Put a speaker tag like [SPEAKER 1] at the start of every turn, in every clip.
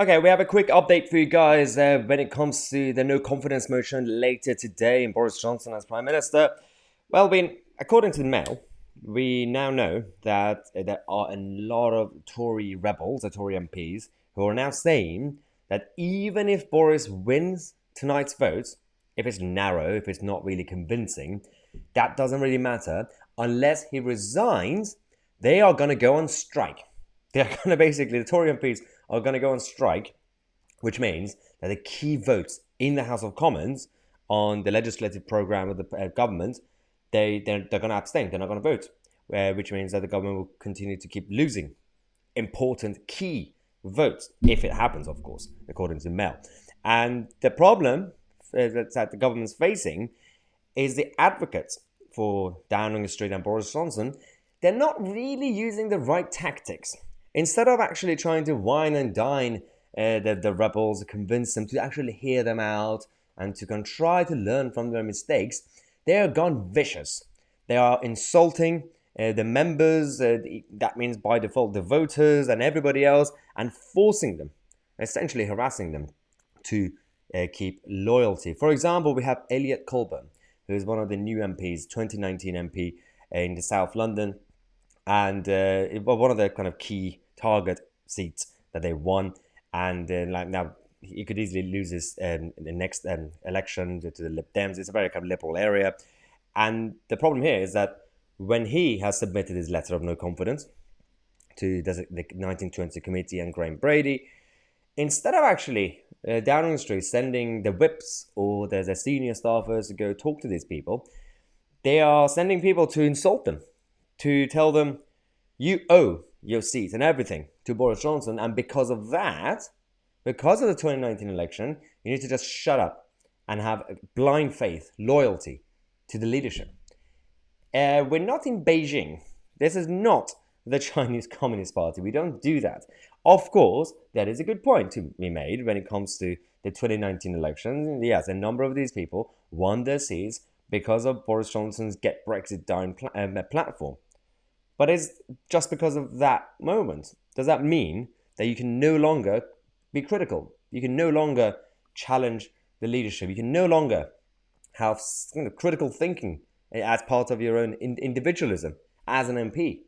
[SPEAKER 1] Okay, we have a quick update for you guys when it comes to the no confidence motion later today in Boris Johnson as Prime Minister. Well, according to the Mail, we now know that there are a lot of Tory rebels, the Tory MPs, who are now saying that even if Boris wins tonight's vote, if it's narrow, if it's not really convincing, that doesn't really matter. Unless he resigns, they are going to go on strike. They're going to basically, the Tory MPs are going to go on strike, which means that the key votes in the House of Commons on the legislative program of the government, they're going to abstain. They're not going to vote, which means that the government will continue to keep losing important key votes, if it happens, of course, according to Mail. And the problem that the government's facing is the advocates for Downing Street and Boris Johnson. They're not really using the right tactics. Instead of actually trying to wine and dine the rebels, convince them to actually hear them out and to try to learn from their mistakes, they are gone vicious. They are insulting the members, that means by default the voters and everybody else, and forcing them, essentially harassing them to keep loyalty. For example, we have Elliot Colburn, who is one of the new MPs, 2019 MP in the South London, and one of the kind of key target seats that they won. And now he could easily lose his in the next election to the Lib Dems. It's a very kind of liberal area, and the problem here is that when he has submitted his letter of no confidence to the 1920 committee and Graham Brady, instead of actually Downing Street sending the whips or the senior staffers to go talk to these people, they are sending people to insult them, to tell them, you owe your seat and everything to Boris Johnson, and because of that, because of the 2019 election, you need to just shut up and have blind faith, loyalty to the leadership. We're not in Beijing. This is not the Chinese Communist Party. We don't do that. Of course, that is a good point to be made when it comes to the 2019 election. Yes, a number of these people won their seats because of Boris Johnson's Get Brexit Down platform. But it's just because of that moment. Does that mean that you can no longer be critical? You can no longer challenge the leadership. You can no longer have critical thinking as part of your own individualism as an MP.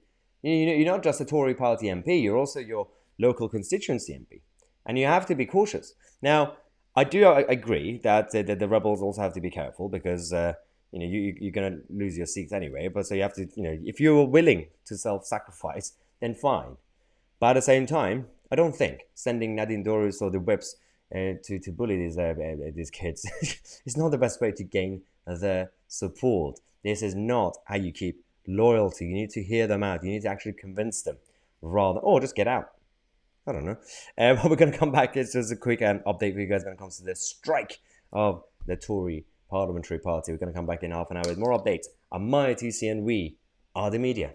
[SPEAKER 1] You're not just a Tory party MP, you're also your local constituency MP. And you have to be cautious. Now, I do agree that the rebels also have to be careful because you're going to lose your seats anyway. But so you have to, if you're willing to self-sacrifice, then fine. But at the same time, I don't think sending Nadine Dorries or the whips to bully these kids is not the best way to gain their support. This is not how you keep loyalty. You need to hear them out. You need to actually convince them or just get out. I don't know. But we're going to come back. It's just a quick update for you guys when it comes to the strike of the Tory Parliamentary Party. We're going to come back in half an hour with more updates on my Tousi, and we are the media.